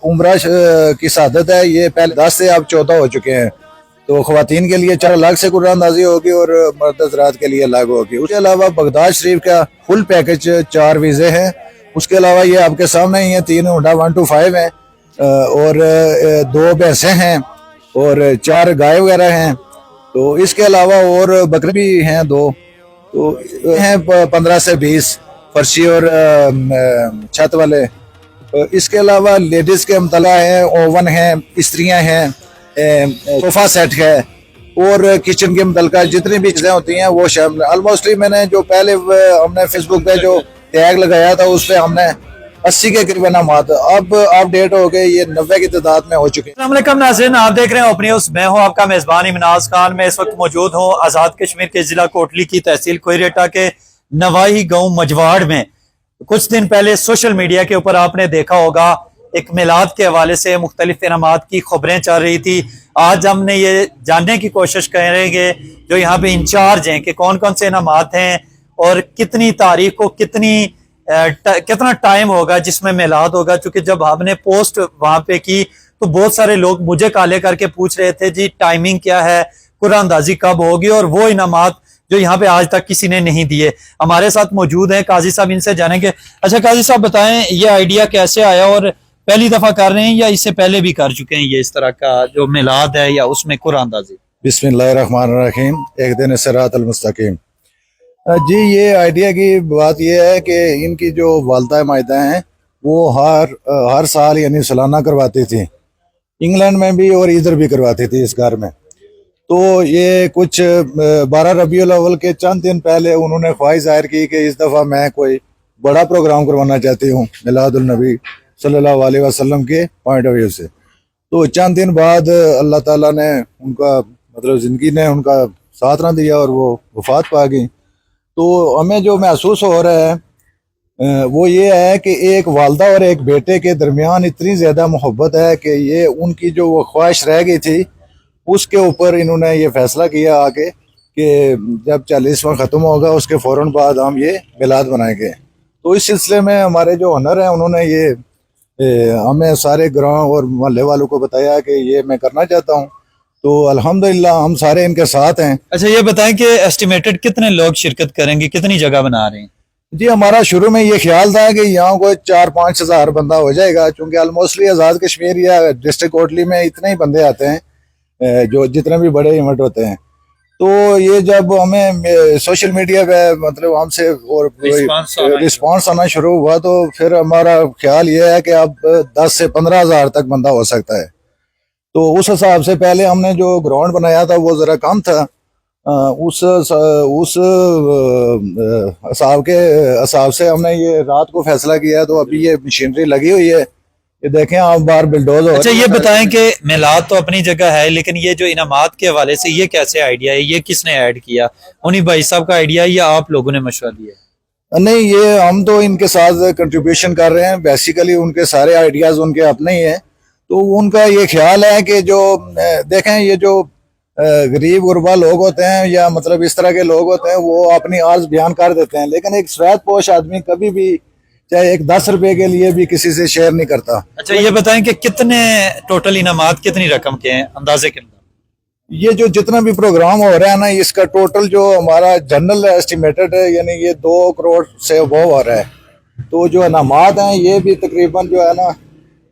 उम्रा की शहादत है, ये पहले 10 से अब 14 हो चुके हैं। तो ख्वातीन के लिए 4 अलग से कुरान अंदाजी होगी और मर्द हज़रात के लिए अलग होगी। उसके अलावा बगदाद शरीफ का फुल पैकेज 4 वीज़े हैं। उसके अलावा ये आपके सामने ही है 3 होंडा 125 हैं और 2 भैंसें हैं और 4 गाय वगैरह हैं। तो इसके अलावा और बकरे भी हैं 2, तो हैं 15 से 20 फर्शी और छत वाले। इसके अलावा लेडीज के अमतला है, ओवन है, इस्त्रियाँ हैं, सोफा सेट है और किचन के मुतलका जितनी भी चीजें होती हैं वो शामिल। ऑलमोस्टली मैंने जो पहले हमने फेसबुक पे जो टैग लगाया था उस पे हमने 80 के करीब नामात अब अपडेट हो गए, ये 90 की तादाद में हो चुके हैं। अस्सलाम वालेकुम नाज़रीन, आप देख रहे हैं ओपन न्यूज़। मैं हूं आपका मेजबान इमनाज खान। मैं इस वक्त मौजूद हूं आजाद कश्मीर के जिला कोटली की तहसील कोयरेटा के नवाही गांव मजवाड़ में। कुछ दिन पहले सोशल मीडिया के ऊपर आपने देखा होगा एक मिलाद के हवाले से मुख्तलिफ इनामात की खबरें चल रही थी। आज हमने ये जानने की कोशिश करेंगे जो यहाँ पे इंचार्ज हैं कि कौन कौन से इनामात हैं और कितनी तारीख को कितना टाइम होगा जिसमें मिलाद होगा। क्योंकि जब हमने पोस्ट वहां पे की तो बहुत सारे लोग मुझे काले करके पूछ रहे थे जी टाइमिंग क्या है, कुरान अंदाजी कब होगी, और वो इनामात जो यहाँ पे आज तक किसी ने नहीं दिए। हमारे साथ मौजूद हैं काजी साहब, इनसे जानेंगे। अच्छा काजी साहब बताएं, ये आइडिया कैसे आया और पहली दफा कर रहे हैं या इससे पहले भी कर चुके हैं ये इस तरह का जो मिलाद है या उसमें कुरान अंदाजी? बिस्मिल्लाहिर्रहमानिर्रहीम, एक दिन सिरातल मुस्तकीम। जी ये आइडिया की बात ये है कि इनकी जो वालदा मायदा हैं वो हर साल यानी सालाना करवाती थी, इंग्लैंड में भी और इधर भी करवाती थी इस घर में। तो ये कुछ 12 रबीउल अव्वल के चंद दिन पहले उन्होंने ख्वाहिश जाहिर की कि इस दफ़ा मैं कोई बड़ा प्रोग्राम करवाना चाहती हूँ मिलादुल नबी सल्लल्लाहु अलैहि वसल्लम के पॉइंट ऑफ व्यू से। तो चंद दिन बाद अल्लाह ताला ने उनका मतलब ज़िंदगी ने उनका साथ ना दिया और वो वफात पा गई। तो हमें जो महसूस हो रहा है वो ये है कि एक वालदा और एक बेटे के दरमियान इतनी ज़्यादा मोहब्बत है कि ये उनकी जो वो ख्वाहिश रह गई थी उसके ऊपर इन्होंने ये फैसला किया आके कि जब 40वां ख़त्म होगा उसके फ़ौरन बाद हम ये मिलाद बनाएंगे। तो इस सिलसिले में हमारे जो ऑनर हैं उन्होंने ये हमें सारे गाँव और मोहल्ले वालों को बताया कि ये मैं करना चाहता हूँ। तो अल्हम्दुलिल्लाह हम सारे इनके साथ हैं। अच्छा ये बताएं कि एस्टिमेटेड कितने लोग शिरकत करेंगे, कितनी जगह बना रहे हैं? जी हमारा शुरू में ये ख्याल था कि यहाँ कोई 4-5 हज़ार बंदा हो जाएगा, क्योंकि ऑलमोस्टली आज़ाद कश्मीर या डिस्ट्रिक्ट कोटली में इतने ही बंदे आते हैं जो जितने भी बड़े इवेंट होते हैं। तो ये जब हमें सोशल मीडिया पे मतलब हमसे और रिस्पांस आना शुरू हुआ तो फिर हमारा ख्याल ये है कि अब 10 से 15 हज़ार तक बंदा हो सकता है। तो उस हिसाब से पहले हमने जो ग्राउंड बनाया था वो ज़रा कम था, उस हिसाब से हमने ये रात को फैसला किया। तो अभी ये मशीनरी लगी हुई है, ये देखें आप बाहर बिल्डोज हो। अच्छा ये बताएं कि मिलाद तो अपनी जगह है लेकिन ये जो इनामात के हवाले से ये कैसे आइडिया है, ये किसने ऐड किया? उन्हीं भाई साहब का आइडिया या आप लोगों ने मशवरा दिया? नहीं, ये हम तो इनके साथ कंट्रीब्यूशन कर रहे हैं। बेसिकली उनके सारे आइडियाज उनके अपने ही हैं। तो उनका ये ख्याल है कि जो देखें ये जो गरीब गुरबा लोग होते हैं या मतलब इस तरह के लोग होते हैं वो अपनी आर्ज बयान कर देते हैं, लेकिन एक सफेद पोश आदमी कभी भी चाहे एक 10 रुपए के लिए भी किसी से शेयर नहीं करता। अच्छा ये बताएं कि कितने टोटल इनामात कितनी रकम के हैं अंदाजे के अंदर? ये जो जितना भी प्रोग्राम हो रहा है ना इसका टोटल जो हमारा जनरल एस्टिमेटेड है यानी ये 2 करोड़ से वो हो रहा है। तो जो इनामात हैं ये भी तकरीबन जो है ना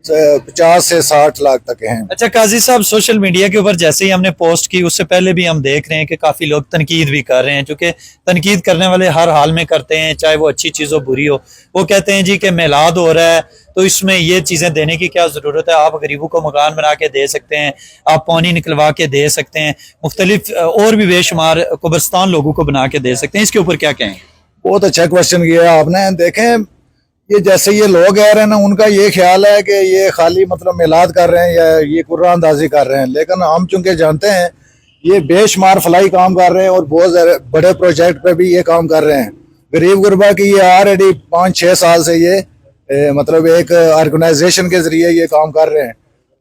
50 से 60 लाख तक हैं। अच्छा काजी साहब, सोशल मीडिया के ऊपर जैसे ही हमने पोस्ट की उससे पहले भी हम देख रहे हैं कि काफी लोग तनकीद भी कर रहे हैं, क्योंकि तनकीद करने वाले हर हाल में करते हैं, चाहे वो अच्छी चीज हो बुरी हो। वो कहते हैं जी कि मिलाद हो रहा है तो इसमें ये चीजें देने की क्या जरूरत है, आप गरीबों को मकान बना के दे सकते हैं, आप पानी निकलवा के दे सकते हैं, मुख्तलिफ और भी बेशुमार कब्रिस्तान लोगों को बना के दे सकते हैं। इसके ऊपर क्या कहें? बहुत अच्छा क्वेश्चन किया आपने। देखें ये जैसे ये लोग कह रहे हैं ना उनका ये ख्याल है कि ये खाली मतलब मिलाद कर रहे हैं या ये कुरान अंदाजी कर रहे हैं, लेकिन हम चूंकि जानते हैं ये बेशुमार फलाई काम कर रहे हैं और बहुत बड़े प्रोजेक्ट पे भी ये काम कर रहे हैं। गरीब गुरबा की ये ऑलरेडी 5-6 साल से ये मतलब एक ऑर्गेनाइजेशन के जरिए ये काम कर रहे हैं।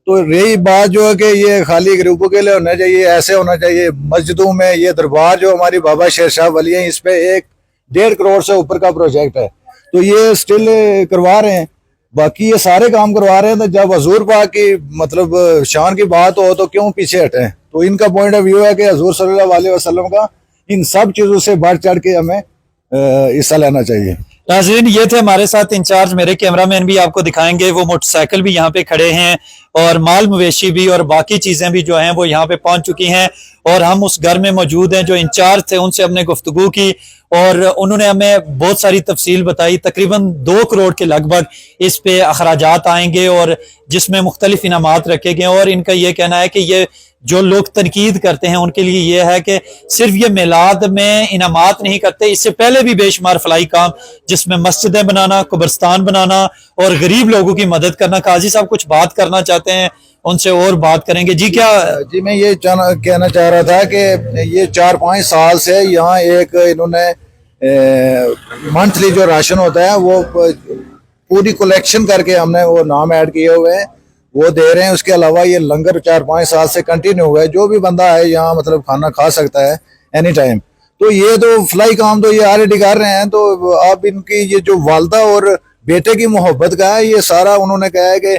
तो रही बात जो है कि ये खाली गरीबों के लिए होना चाहिए, ऐसे होना चाहिए। मस्जिदों में ये दरबार जो हमारी बाबा शेर शाह वली है इस पे 1-1.5 करोड़ से ऊपर का प्रोजेक्ट है, तो ये स्टिल करवा रहे हैं। बाकी ये सारे काम करवा रहे हैं, तो जब हजूर पाक की मतलब शान की बात हो तो क्यों पीछे हटे। तो इनका पॉइंट ऑफ व्यू है कि हजूर सल्लल्लाहु अलैहि वसल्लम का इन सब चीजों से बढ़ चढ़ के हमें हिस्सा लेना चाहिए। नाज़रीन, ये थे हमारे साथ इंचार्ज, मेरे कैमरामैन भी आपको दिखाएंगे, वो मोटरसाइकिल भी यहाँ पे खड़े हैं और माल मवेशी भी और बाकी चीजें भी जो हैं वो यहाँ पे पहुंच चुकी हैं। और हम उस घर में मौजूद हैं, जो इंचार्ज थे उनसे हमने गुफ्तगू की और उन्होंने हमें बहुत सारी तफसील बताई। तकरीबन 2 करोड़ के लगभग इस पे अखराजात आएंगे और जिसमें मुख्तलिफ इनामात रखे गए। और इनका ये कहना है कि ये जो लोग तनकीद करते हैं उनके लिए ये है कि सिर्फ ये मिलाद में इनामात नहीं करते, इससे पहले भी बेशुमार फलाई काम, जिसमें मस्जिदें बनाना, कब्रिस्तान बनाना और गरीब लोगों की मदद करना। काजी साहब कुछ बात करना चाहते हैं, उनसे और बात करेंगे। जी क्या? जी मैं ये कहना चाह रहा था कि ये 4-5 साल से यहाँ एक इन्होंने मंथली जो राशन होता है वो पूरी कलेक्शन करके हमने वो नाम ऐड किए हुए हैं, वो दे रहे हैं। उसके अलावा ये लंगर 4-5 साल से कंटिन्यू हुआ है, जो भी बंदा है यहाँ मतलब खाना खा सकता है एनी टाइम। तो ये तो फ्लाई काम तो ये ऑलरेडी कर रहे हैं। तो अब इनकी ये जो वालदा और बेटे की मोहब्बत का है, ये सारा उन्होंने कहा है कि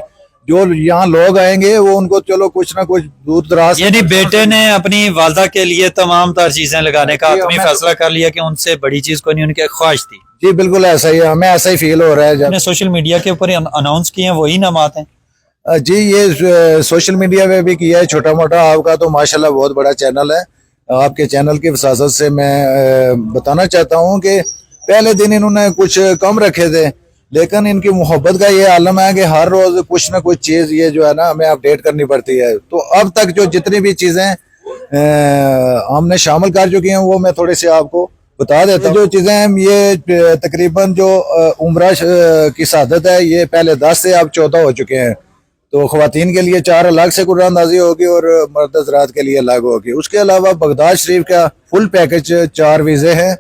जो यहाँ लोग आएंगे वो उनको चलो कुछ ना कुछ दूर दराज, यानी बेटे ने अपनी वालदा के लिए तमाम तर चीजें लगाने का आत्मी फैसला कर लिया कि उनसे बड़ी चीज को नहीं, उनकी ख्वाहिश थी। जी बिल्कुल ऐसा ही है, हमें ऐसा ही फील हो रहा है। जब सोशल मीडिया के ऊपर अनाउंस किए हैं वही नामात हैं। जी ये सोशल मीडिया पे भी किया है छोटा मोटा। आपका तो माशाल्लाह बहुत बड़ा चैनल है। आपके चैनल की वसासत से मैं बताना चाहता हूँ कि पहले दिन इन्होंने कुछ कम रखे थे, लेकिन इनकी मोहब्बत का ये आलम है कि हर रोज कुछ ना कुछ चीज ये जो है ना हमें अपडेट करनी पड़ती है। तो अब तक जो जितनी भी चीजें हमने शामिल कर चुकी हैं वो मैं थोड़ी सी आपको बता देता हूँ। जो चीजें हम ये तकरीबन जो उम्रा की शहादत है, ये पहले 10 से अब 14 हो चुके हैं। तो ख्वातीन के लिए 4 अलग से कुरानंदाजी होगी और मर्द हज़रात के लिए अलग होगी। उसके अलावा बगदाद शरीफ का फुल पैकेज 4 वीज़े हैं।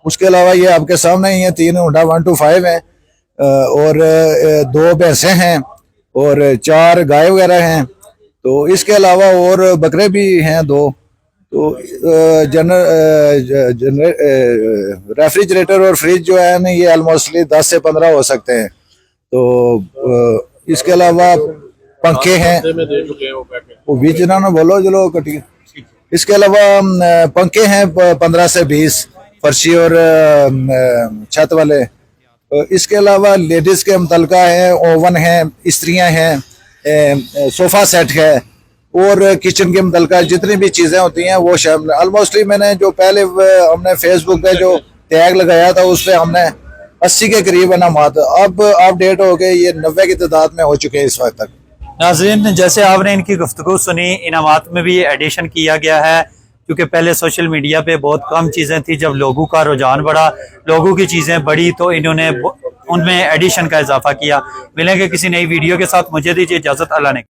उसके अलावा ये आपके सामने ही है 3 हुंडा 125 हैं और 2 भैंसें हैं और 4 गाय वगैरह हैं। तो इसके अलावा और बकरे भी हैं 2। तो रेफ्रिजरेटर और फ्रिज जो है ना ये ऑलमोस्टली 10 से 15 हो सकते हैं। तो इसके अलावा पंखे हैं, वो बीच ना बोलो चलो कटिए। इसके अलावा पंखे हैं 15 से 20 फर्शी और छत वाले। इसके अलावा लेडीज के मुतलका है, ओवन है, इस्त्रियां हैं, सोफा सेट है और किचन के मुतलका जितनी भी चीजें होती हैं वो शामिल। ऑलमोस्टली मैंने जो पहले हमने फेसबुक पे जो टैग लगाया था उस पर हमने 80 के करीब इनामात, अब अपडेट हो गए ये 90 की तादाद में हो चुके हैं इस वक्त तक। नाज़रीन, जैसे आपने इनकी गुफ्तगू सुनी, इनामात में भी एडिशन किया गया है, क्योंकि पहले सोशल मीडिया पे बहुत कम चीज़ें थी। जब लोगों का रुझान बढ़ा, लोगों की चीज़ें बढ़ी, तो इन्होंने उनमें एडिशन का इजाफा किया। मिलेंगे किसी नई वीडियो के साथ, मुझे दीजिए इजाज़त, अल्लाह ने।